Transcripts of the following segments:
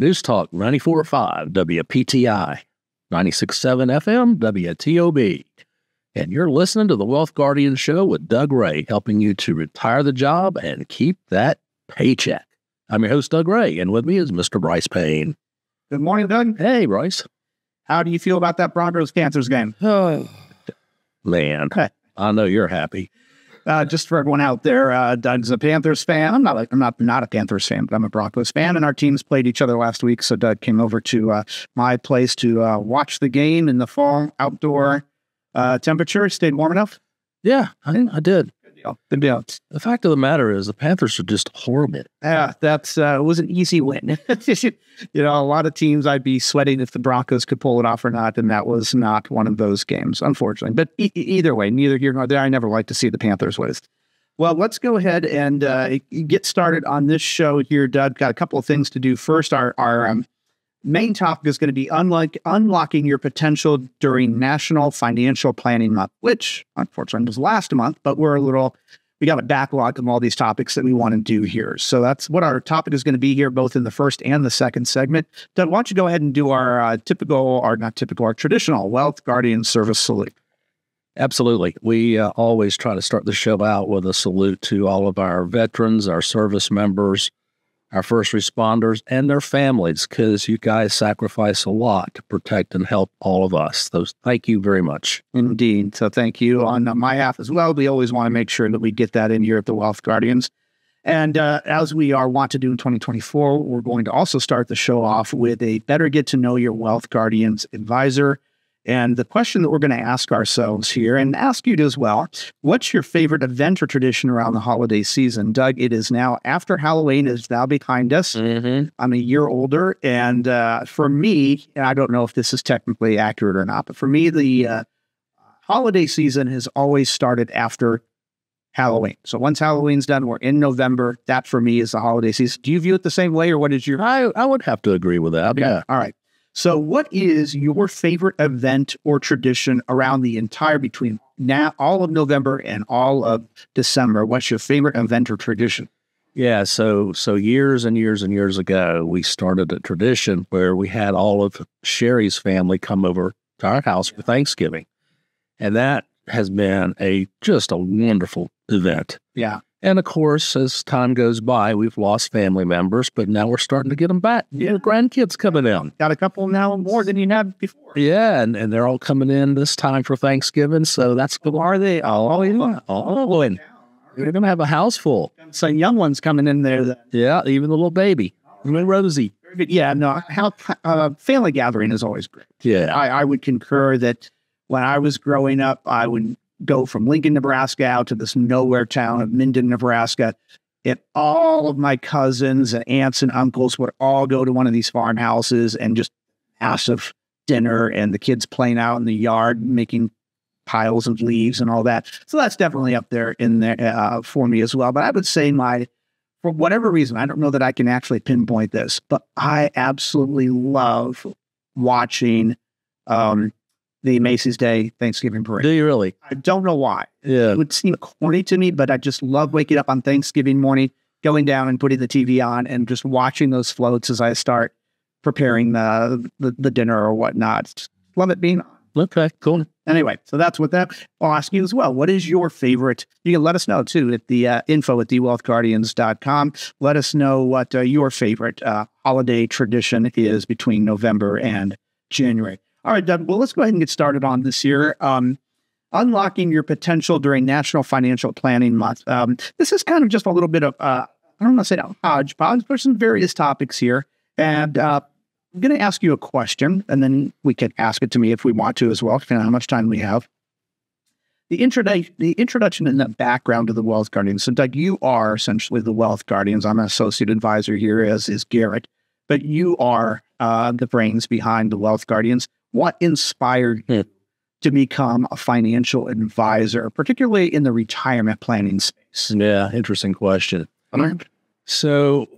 News Talk 94.5 WPTI, 96.7 FM WTOB. And you're listening to the Wealth Guardian Show with Doug Ray, helping you to retire the job and keep that paycheck. I'm your host, Doug Ray, and with me is Mr. Brice Payne. Good morning, Doug. Hey, Brice. How do you feel about that Broncos-Panthers game? Oh, man, I know you're happy. Just for everyone out there, Doug's a Panthers fan. I'm not a Panthers fan, but I'm a Broncos fan. And our teams played each other last week, so Doug came over to my place to watch the game in the fall outdoor temperature. It stayed warm enough. Yeah, I did. Good deal. The fact of the matter is the Panthers are just horrible. Yeah, it was an easy win. A lot of teams I'd be sweating if the Broncos could pull it off or not, and that was not one of those games, unfortunately. But either way, neither here nor there, I never like to see the Panthers win. Well, let's go ahead and get started on this show here, Doug. Got a couple of things to do. First, our main topic is going to be unlocking your potential during National Financial Planning Month, which unfortunately was last month, but we got a backlog of all these topics that we want to do here. So that's what our topic is going to be here, both in the first and the second segment. Doug, why don't you go ahead and do our traditional Wealth Guardian Service salute. Absolutely. We always try to start the show out with a salute to all of our veterans, our service members, our first responders, and their families, because you guys sacrifice a lot to protect and help all of us. So thank you very much. Indeed. So thank you on my half as well. We always want to make sure that we get that in here at the Wealth Guardians. And as we want to do in 2024, we're going to also start the show off with a better get to know your Wealth Guardians advisor. And the question that we're going to ask ourselves here, and ask you to as well, what's your favorite event or tradition around the holiday season? Doug, it is now after Halloween is now behind us. Mm-hmm. I'm a year older, and for me, and I don't know if this is technically accurate or not, but for me, the holiday season has always started after Halloween. So once Halloween's done, we're in November. That for me is the holiday season. Do you view it the same way, or what is your... I would have to agree with that. Yeah. All right. So what is your favorite event or tradition around the entire, between now, all of November and all of December? What's your favorite event or tradition? Yeah, so years and years and years ago, we started a tradition where we had all of Sherry's family come over to our house for Thanksgiving. And that has been just a wonderful event. Yeah. And of course, as time goes by, we've lost family members, but now we're starting to get them back. Yeah, grandkids coming in. Got a couple now more than you had before. Yeah, and they're all coming in this time for Thanksgiving, so that's good. Are they? And we're going to have a house full. Some young ones coming in there. Yeah, even the little baby. Rosie. Yeah, no, family gathering is always great. Yeah. I would concur that when I was growing up, I would go from Lincoln, Nebraska out to this nowhere town of Minden, Nebraska. And all of my cousins and aunts and uncles would all go to one of these farmhouses and just massive dinner, and the kids playing out in the yard, making piles of leaves and all that. So that's definitely up there for me as well. But I would say for whatever reason, I don't know that I can actually pinpoint this, but I absolutely love watching the Macy's Day Thanksgiving Parade. Do you really? I don't know why. Yeah. It would seem corny to me, but I just love waking up on Thanksgiving morning, going down and putting the TV on and just watching those floats as I start preparing the dinner or whatnot. Just love it being on. Okay, cool. Anyway, so that's what I'll ask you as well. What is your favorite? You can let us know too at the info@thewealthguardians.com. Let us know what your favorite holiday tradition is between November and January. All right, Doug, well, let's go ahead and get started on this here. Unlocking your potential during National Financial Planning Month. This is kind of just a little bit of, I don't want to say a hodgepodge, but some various topics here. And I'm going to ask you a question, and then we can ask it to me if we want to as well, depending on how much time we have. The introduction and the background of the Wealth Guardians. So, Doug, you are essentially the Wealth Guardians. I'm an associate advisor here, as is Garrett. But you are the brains behind the Wealth Guardians. What inspired you to become a financial advisor, particularly in the retirement planning space? Yeah, interesting question. So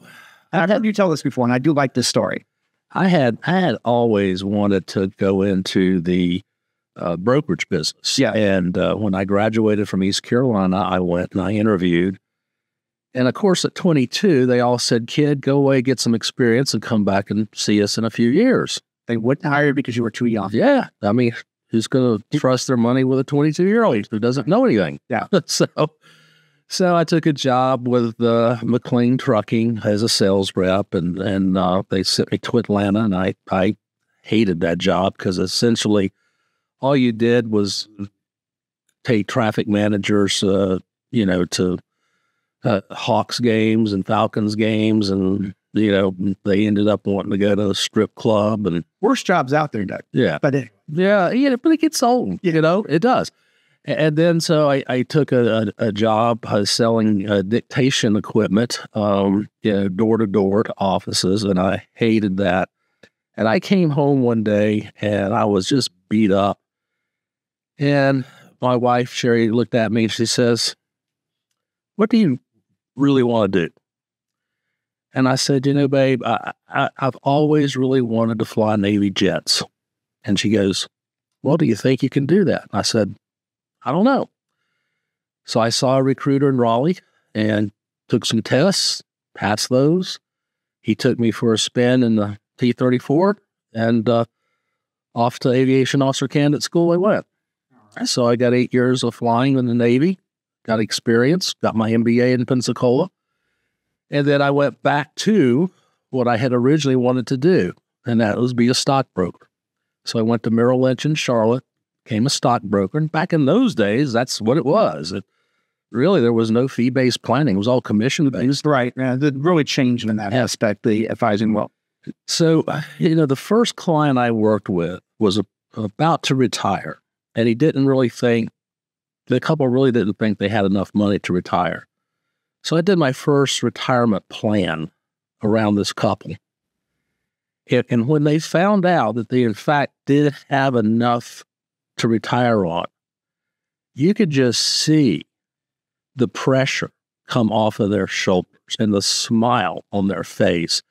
I've had you tell this before, and I do like this story. I had always wanted to go into the brokerage business. Yeah. And when I graduated from East Carolina, I went and I interviewed. And of course, at 22, they all said, kid, go away, get some experience and come back and see us in a few years. They wouldn't hire you because you were too young. Yeah. I mean, who's going to trust their money with a 22-year-old who doesn't know anything? Yeah. So I took a job with McLean Trucking as a sales rep, and they sent me to Atlanta, and I hated that job because essentially all you did was take traffic managers, to Hawks games and Falcons games, and they ended up wanting to go to a strip club. And worst jobs out there, Doug. Yeah, but but it gets old. It does. And then so I took a job selling dictation equipment, door to door to offices, and I hated that. And I came home one day and I was just beat up. And my wife, Sherry, looked at me and she says, "What do you really want to do?" And I said, "Babe, I've always really wanted to fly Navy jets." And she goes, "Well, do you think you can do that?" I said, "I don't know." So I saw a recruiter in Raleigh and took some tests, passed those. He took me for a spin in the T-34, and off to aviation officer candidate school I went. So I got 8 years of flying in the Navy, got experience, got my MBA in Pensacola. And then I went back to what I had originally wanted to do, and that was be a stockbroker. So I went to Merrill Lynch in Charlotte, became a stockbroker. And back in those days, that's what it was. Really, there was no fee-based planning. It was all commission-based. Right. It really changed in that aspect, the advising wealth. So, the first client I worked with was about to retire, and he didn't really think, the couple really didn't think they had enough money to retire. So I did my first retirement plan around this couple. And when they found out that they, in fact, did have enough to retire on, you could just see the pressure come off of their shoulders and the smile on their face.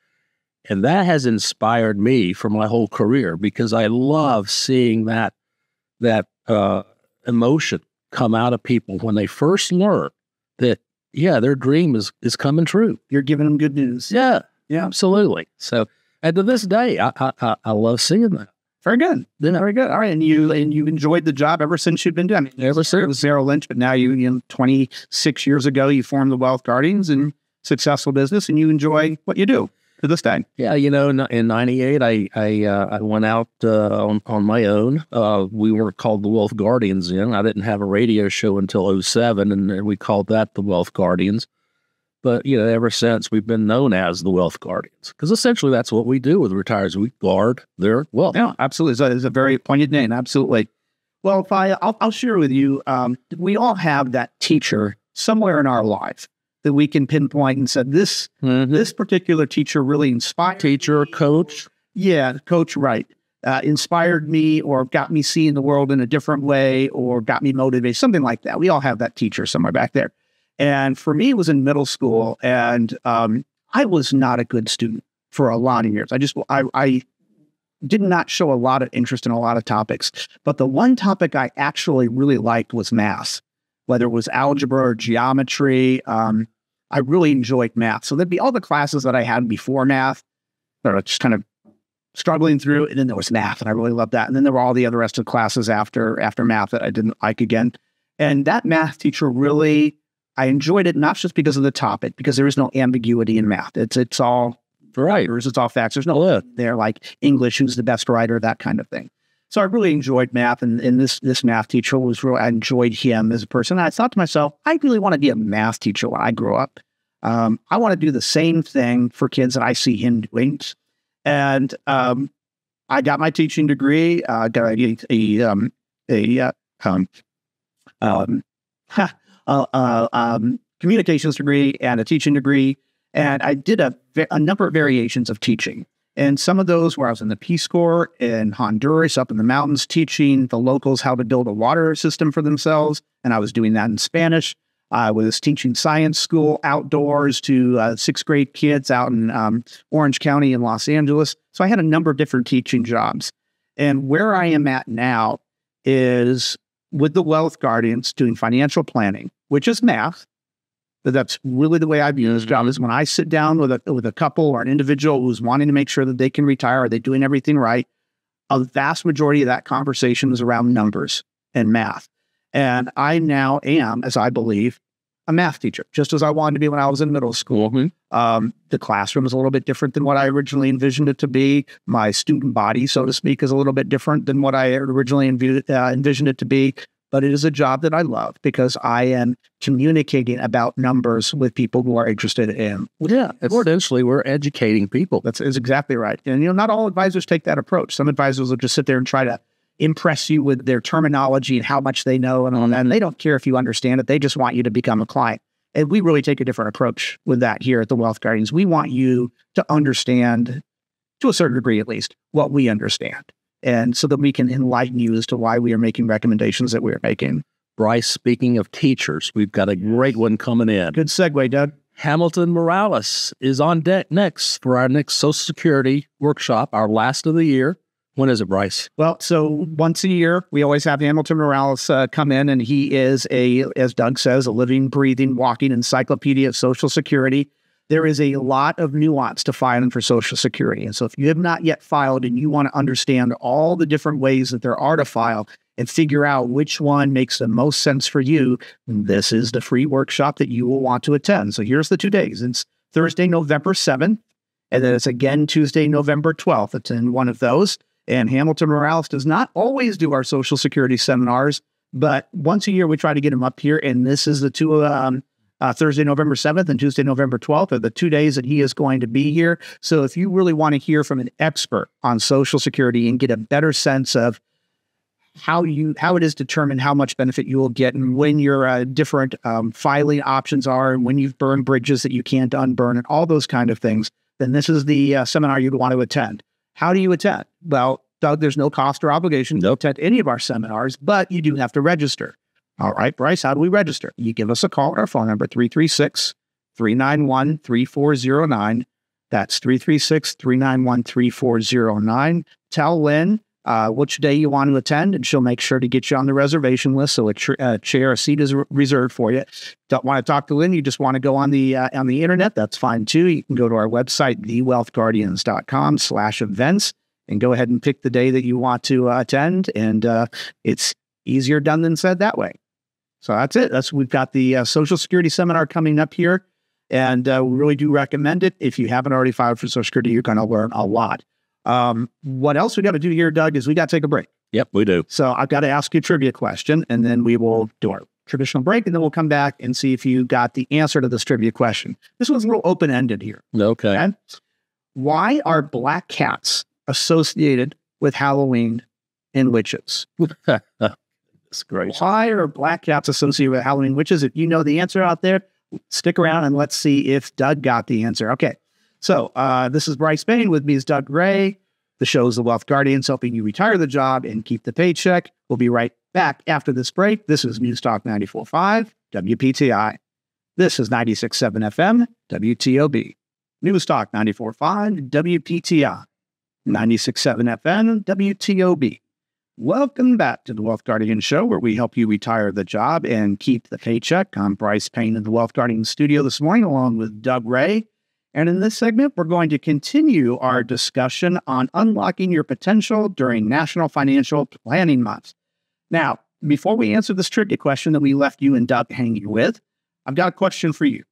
And that has inspired me for my whole career, because I love seeing that emotion come out of people when they first learn that, their dream is coming true. You're giving them good news. Yeah, absolutely. So, and to this day, I love seeing that. Very good. Very good. All right. And you enjoyed the job ever since you've been doing it. Ever since. It was Merrill Lynch, but now 26 years ago, you formed the Wealth Guardians, and successful business, and you enjoy what you do to this day. Yeah. In 98, I went out on my own. We weren't called the Wealth Guardians then. I didn't have a radio show until 07, and we called that the Wealth Guardians. But, ever since, we've been known as the Wealth Guardians, because essentially that's what we do with retirees. We guard their wealth. Yeah, absolutely. It's a very poignant name. Absolutely. Well, I'll share with you, we all have that teacher somewhere in our life that we can pinpoint and say, this particular teacher really inspired Teacher, coach. Yeah, coach, right. Inspired me, or got me seeing the world in a different way, or got me motivated, something like that. We all have that teacher somewhere back there. And for me, it was in middle school, and I was not a good student for a lot of years. I did not show a lot of interest in a lot of topics. But the one topic I actually really liked was math, whether it was algebra or geometry. I really enjoyed math. So there'd be all the classes that I had before math that I just kind of struggling through, and then there was math, and I really loved that. And then there were all the other rest of the classes after math that I didn't like again. And that math teacher really, I enjoyed it, not just because of the topic, because there is no ambiguity in math. It's all writers, it's all facts. There's no there like English, who's the best writer, that kind of thing. So I really enjoyed math, and this math teacher was really, I enjoyed him as a person. And I thought to myself, I really want to be a math teacher when I grow up. I want to do the same thing for kids that I see him doing. And I got my teaching degree, got communications degree and a teaching degree. And I did a number of variations of teaching. And some of those where I was in the Peace Corps in Honduras, up in the mountains, teaching the locals how to build a water system for themselves. And I was doing that in Spanish. I was teaching science school outdoors to sixth grade kids out in Orange County in Los Angeles. So I had a number of different teaching jobs. And where I am at now is with the Wealth Guardians doing financial planning, which is math, But that's really the way I view this job, is when I sit down with a couple or an individual who's wanting to make sure that they can retire, are they doing everything right? A vast majority of that conversation is around numbers and math. And I now am, as I believe, a math teacher, just as I wanted to be when I was in middle school. The classroom is a little bit different than what I originally envisioned it to be. My student body, so to speak, is a little bit different than what I originally envisioned it to be. But it is a job that I love because I am communicating about numbers with people who are interested in. Yeah, essentially, we're educating people. That's exactly right. And, not all advisors take that approach. Some advisors will just sit there and try to impress you with their terminology and how much they know and all that. And they don't care if you understand it. They just want you to become a client. And we really take a different approach with that here at the Wealth Guardians. We want you to understand, to a certain degree at least, what we understand. And so that we can enlighten you as to why we are making recommendations that we're making. Brice, speaking of teachers, we've got a great one coming in. Good segue, Doug. Hamilton Morales is on deck next for our next Social Security workshop, our last of the year. When is it, Brice? Well, so once a year, we always have Hamilton Morales come in, and he is as Doug says, a living, breathing, walking encyclopedia of Social Security. There is a lot of nuance to filing for Social Security. And so if you have not yet filed and you want to understand all the different ways that there are to file and figure out which one makes the most sense for you, this is the free workshop that you will want to attend. So here's the 2 days. It's Thursday, November 7th, and then it's again Tuesday, November 12th. It's in one of those. And Hamilton Morales does not always do our Social Security seminars, but once a year we try to get him up here. And this is the two Thursday, November 7th and Tuesday, November 12th are the 2 days that he is going to be here. So if you really want to hear from an expert on Social Security and get a better sense of how it is determined how much benefit you will get and when your different filing options are and when you've burned bridges that you can't unburn and all those kind of things, then this is the seminar you'd want to attend. How do you attend? Well, Doug, there's no cost or obligation to attend any of our seminars, but you do have to register. All right, Brice, how do we register? You give us a call at our phone number, 336-391-3409. That's 336-391-3409. Tell Lynn which day you want to attend, and she'll make sure to get you on the reservation list so a seat is reserved for you. Don't want to talk to Lynn, you just want to go on the internet, that's fine too. You can go to our website, thewealthguardians.com/events, and go ahead and pick the day that you want to attend, and it's easier done than said that way. So that's it. We've got the Social Security seminar coming up here, and we really do recommend it. If you haven't already filed for Social Security, you're going to learn a lot. What else we got to do here, Doug, is we got to take a break. Yep, we do. So I've got to ask you a trivia question, and then we will do our traditional break, and then we'll come back and see if you got the answer to this trivia question. This one's a little open-ended here. Okay. Why are black cats associated with Halloween and witches? That's great. Why are black cats associated with Halloween witches? If you know the answer out there, stick around and let's see if Doug got the answer. Okay. So this is Brice Payne. With me is Doug Ray. The show is The Wealth Guardians, helping you retire the job and keep the paycheck. We'll be right back after this break. This is News Talk 94.5 WPTI. This is 96.7 FM WTOB. News Talk 94.5 WPTI. 96.7 FM WTOB. Welcome back to the Wealth Guardian Show, where we help you retire the job and keep the paycheck. I'm Brice Payne in the Wealth Guardian studio this morning, along with Doug Ray. And in this segment, we're going to continue our discussion on unlocking your potential during National Financial Planning Month. Now, before we answer this trivia question that we left you and Doug hanging with, I've got a question for you.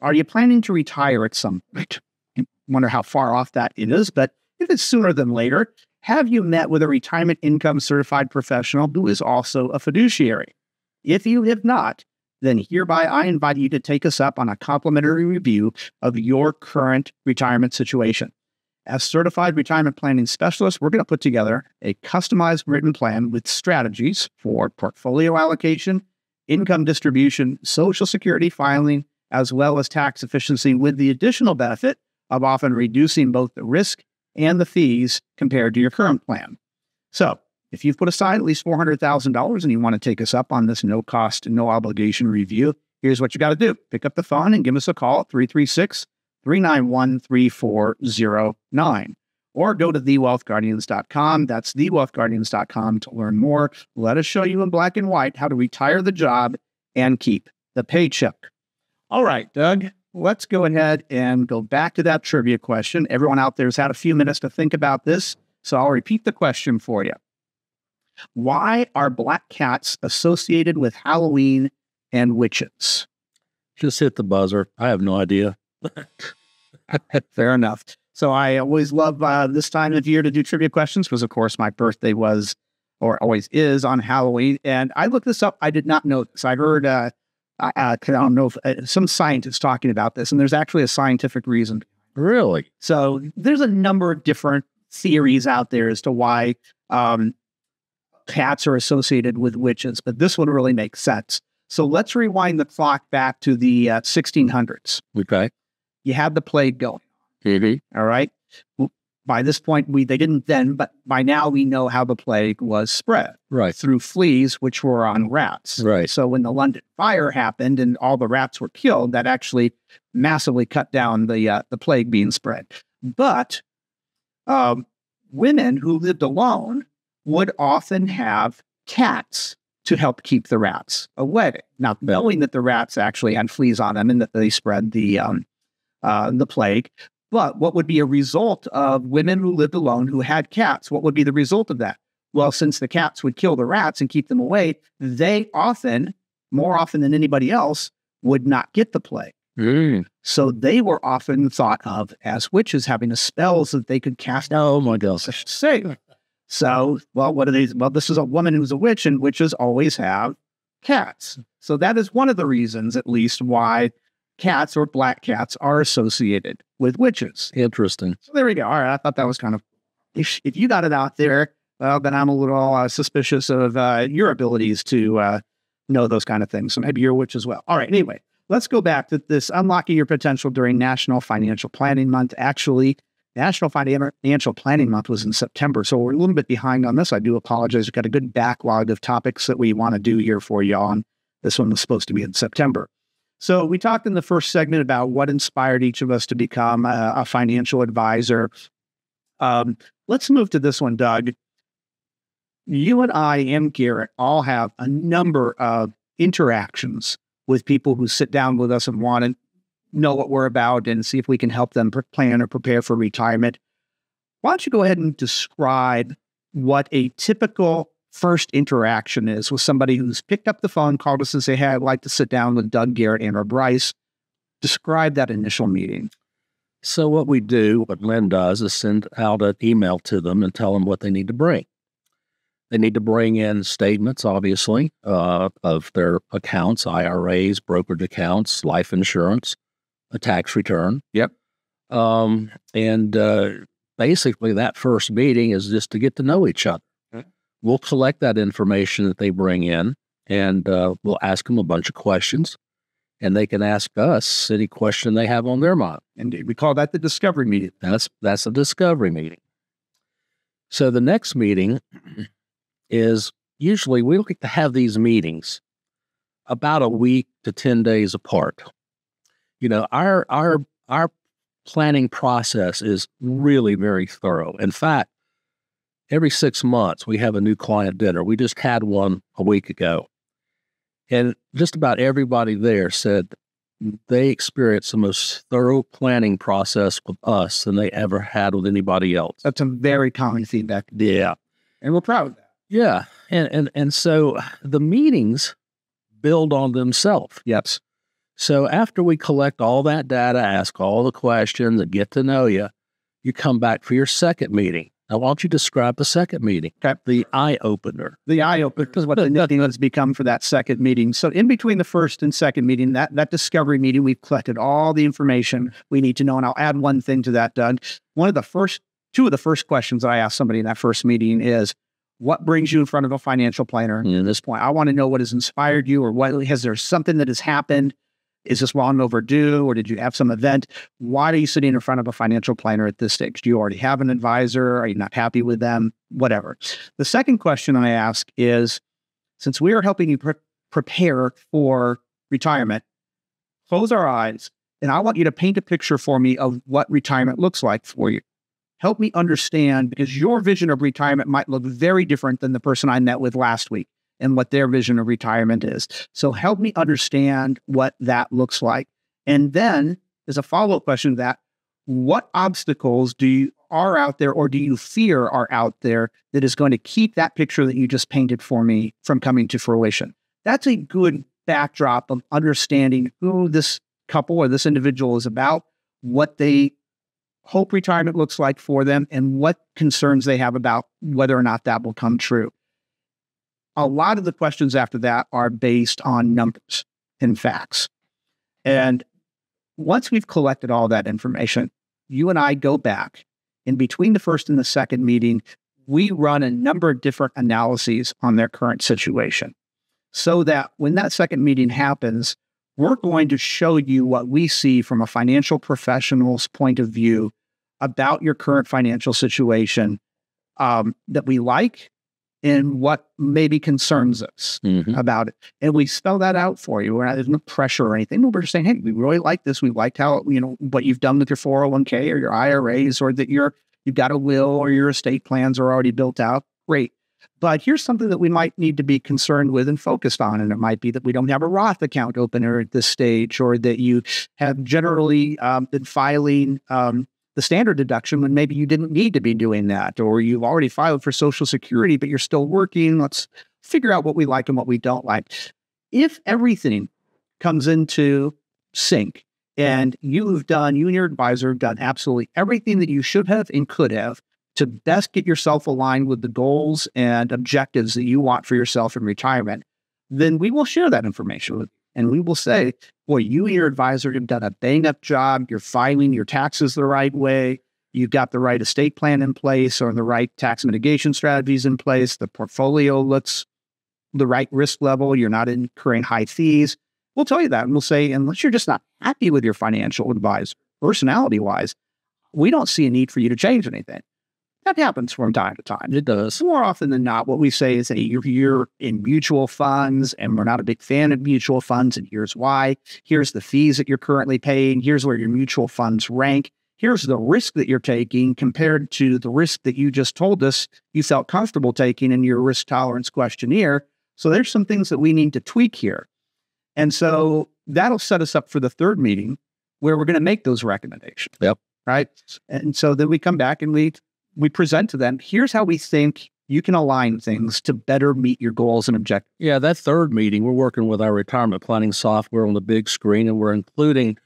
Are you planning to retire at some point? I wonder how far off that is, but if it's sooner than later, have you met with a retirement income certified professional who is also a fiduciary? If you have not, then hereby I invite you to take us up on a complimentary review of your current retirement situation. As certified retirement planning specialists, we're going to put together a customized written plan with strategies for portfolio allocation, income distribution, Social Security filing, as well as tax efficiency, with the additional benefit of often reducing both the risk and the fees compared to your current plan. So if you've put aside at least $400,000 and you want to take us up on this no cost, no obligation review, here's what you got to do. Pick up the phone and give us a call at 336-391-3409. Or go to thewealthguardians.com. That's thewealthguardians.com to learn more. Let us show you in black and white how to retire the job and keep the paycheck. All right, Doug, let's go ahead and go back to that trivia question. Everyone out there has had a few minutes to think about this, so I'll repeat the question for you. Why are black cats associated with Halloween and witches? Just hit the buzzer. I have no idea. Fair enough. So I always love this time of year to do trivia questions because, of course, my birthday was or always is on Halloween. And I looked this up. I did not know this. I heard, I don't know, if, some scientists talking about this, and there's actually a scientific reason. Really? So there's a number of different theories out there as to why cats are associated with witches, but this one really makes sense. So let's rewind the clock back to the 1600s. Okay. You had the plague going. Mm-hmm. All right. By this point, they didn't then, but by now we know how the plague was spread. Right. Through fleas, which were on rats. Right. So when the London fire happened and all the rats were killed, that actually massively cut down the plague being spread. But women who lived alone would often have cats to help keep the rats away. Now, knowing that the rats actually had fleas on them and that they spread the plague. But what would be a result of women who lived alone who had cats? What would be the result of that? Well, since the cats would kill the rats and keep them away, they often, more often than anybody else, would not get the plague. Mm. So they were often thought of as witches, having a spell so that they could cast out. Oh my gosh. Say. So, well, what are these? Well, this is a woman who's a witch, and witches always have cats. So that is one of the reasons, at least, why cats or black cats are associated with witches. Interesting. So there we go. All right. I thought that was kind of, if you got it out there, well, then I'm a little suspicious of your abilities to know those kind of things. So maybe you're a witch as well. All right. Anyway, let's go back to this unlocking your potential during National Financial Planning Month. Actually, National Financial Planning Month was in September, so we're a little bit behind on this. I do apologize. We've got a good backlog of topics that we want to do here for you on. This one was supposed to be in September. So we talked in the first segment about what inspired each of us to become a financial advisor. Let's move to this one, Doug. You and I and Garrett all have a number of interactions with people who sit down with us and want to know what we're about and see if we can help them plan or prepare for retirement. Why don't you go ahead and describe what a typical first interaction is with somebody who's picked up the phone, called us and say, hey, I'd like to sit down with Doug, Garrett, and or Brice. Describe that initial meeting. So what we do, what Lynn does, is send out an email to them and tell them what they need to bring. They need to bring in statements, obviously, of their accounts, IRAs, brokerage accounts, life insurance, a tax return. Yep. Basically, that first meeting is just to get to know each other. Okay. We'll collect that information that they bring in, and we'll ask them a bunch of questions, and they can ask us any question they have on their mind. Indeed. We call that the discovery meeting. That's a discovery meeting. So the next meeting is usually we like to have these meetings about a week to 10 days apart. You know, our planning process is really very thorough. In fact, every 6 months we have a new client dinner. We just had one a week ago. And just about everybody there said they experienced the most thorough planning process with us than they ever had with anybody else. That's a very common feedback. Yeah. And we're proud of that. Yeah. And so the meetings build on themselves. Yes. So after we collect all that data, ask all the questions and get to know you, you come back for your second meeting. Now, why don't you describe the second meeting? Okay. The eye-opener. The eye-opener is what the meeting has become for that second meeting. So in between the first and second meeting, that discovery meeting, we've collected all the information we need to know. And I'll add one thing to that, Doug. Two of the first questions that I ask somebody in that first meeting is, what brings you in front of a financial planner at this point? I want to know what has inspired you, or has there something that has happened? Is this long overdue, or did you have some event? Why are you sitting in front of a financial planner at this stage? Do you already have an advisor? Are you not happy with them? Whatever. The second question I ask is, since we are helping you prepare for retirement, close our eyes, and I want you to paint a picture for me of what retirement looks like for you. Help me understand, because your vision of retirement might look very different than the person I met with last week and what their vision of retirement is. So help me understand what that looks like. And then there's a follow-up question to that. What obstacles are out there or do you fear are out there that is going to keep that picture that you just painted for me from coming to fruition? That's a good backdrop of understanding who this couple or this individual is about, what they hope retirement looks like for them, and what concerns they have about whether or not that will come true. A lot of the questions after that are based on numbers and facts. And once we've collected all that information, you and I go back, in between the first and the second meeting, we run a number of different analyses on their current situation, so that when that second meeting happens, we're going to show you what we see from a financial professional's point of view about your current financial situation that we like and what maybe concerns us about it. And we spell that out for you. There's no pressure or anything. We're just saying, hey, we really like this. We liked how, what you've done with your 401k or your IRAs, or that you've got a will or your estate plans are already built out. Great. But here's something that we might need to be concerned with and focused on. And it might be that we don't have a Roth account opener at this stage, or that you have generally been filing the standard deduction when maybe you didn't need to be doing that, or you've already filed for Social Security, but you're still working. Let's figure out what we like and what we don't like. If everything comes into sync and you and your advisor have done absolutely everything that you should have and could have to best get yourself aligned with the goals and objectives that you want for yourself in retirement, then we will share that information with you. And we will say, boy, you and your advisor have done a bang-up job. You're filing your taxes the right way. You've got the right estate plan in place, or the right tax mitigation strategies in place. The portfolio looks the right risk level. You're not incurring high fees. We'll tell you that. And we'll say, unless you're just not happy with your financial advisor, personality-wise, we don't see a need for you to change anything. That happens from time to time. It does. More often than not, what we say is, hey, you're in mutual funds, and we're not a big fan of mutual funds, and here's why. Here's the fees that you're currently paying. Here's where your mutual funds rank. Here's the risk that you're taking compared to the risk that you just told us you felt comfortable taking in your risk tolerance questionnaire. So there's some things that we need to tweak here. And so that'll set us up for the third meeting, where we're going to make those recommendations. Yep. Right. And so then we come back and we present to them, here's how we think you can align things to better meet your goals and objectives. Yeah, that third meeting, we're working with our retirement planning software on the big screen, and we're including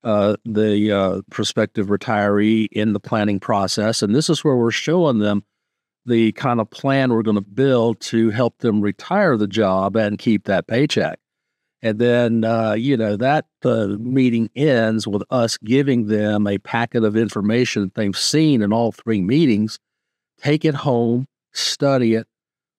the prospective retiree in the planning process. And this is where we're showing them the kind of plan we're going to build to help them retire the job and keep that paycheck. And then, that meeting ends with us giving them a packet of information that they've seen in all three meetings. Take it home, study it,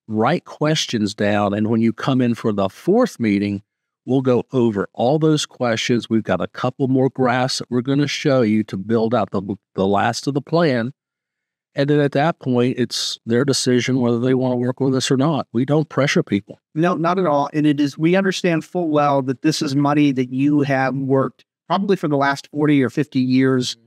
write questions down. And when you come in for the fourth meeting, we'll go over all those questions. We've got a couple more graphs that we're going to show you to build out the last of the plan. And then at that point, it's their decision whether they want to work with us or not. We don't pressure people. No, not at all. And we understand full well that this is money that you have worked probably for the last 40 or 50 years,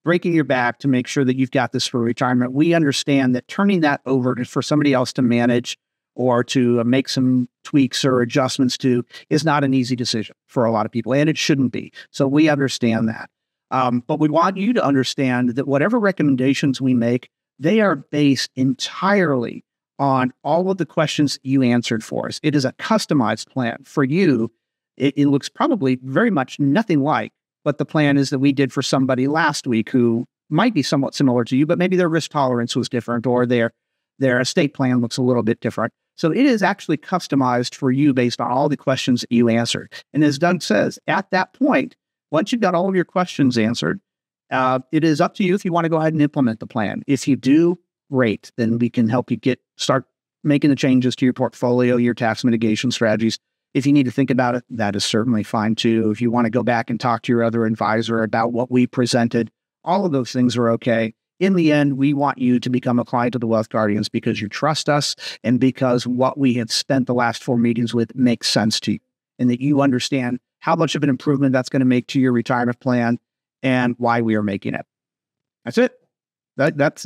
breaking your back to make sure that you've got this for retirement. We understand that turning that over for somebody else to manage or to make some tweaks or adjustments to is not an easy decision for a lot of people, and it shouldn't be. So we understand that. But we want you to understand that whatever recommendations we make, they are based entirely on all of the questions you answered for us. It is a customized plan for you. It looks probably very much nothing like what the plan is that we did for somebody last week who might be somewhat similar to you, but maybe their risk tolerance was different, or their estate plan looks a little bit different. So it is actually customized for you based on all the questions that you answered. And as Doug says, at that point, once you've got all of your questions answered, it is up to you if you want to go ahead and implement the plan. If you do, great. Then we can help you start making the changes to your portfolio, your tax mitigation strategies. If you need to think about it, that is certainly fine too. If you want to go back and talk to your other advisor about what we presented, all of those things are okay. In the end, we want you to become a client of the Wealth Guardians because you trust us and because what we have spent the last 4 meetings with makes sense to you, and that you understand how much of an improvement that's going to make to your retirement plan and why we are making it. That's it. That's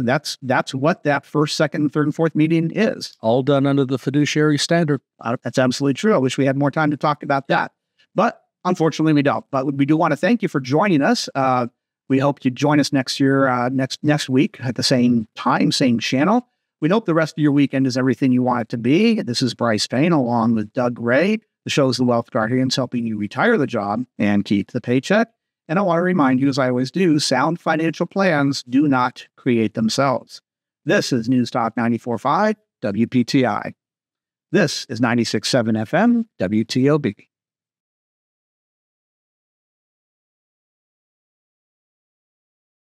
what that first, second, third, and fourth meeting is. All done under the fiduciary standard. That's absolutely true. I wish we had more time to talk about that. But Unfortunately, we don't. But we do want to thank you for joining us. We hope you join us next year, next week at the same time, same channel. We hope the rest of your weekend is everything you want it to be. This is Brice Payne along with Doug Ray. The show is The Wealth Guardians, helping you retire the job and keep the paycheck. And I want to remind you, as I always do, sound financial plans do not create themselves. This is News Talk 94.5 WPTI. This is 96.7 FM WTOB.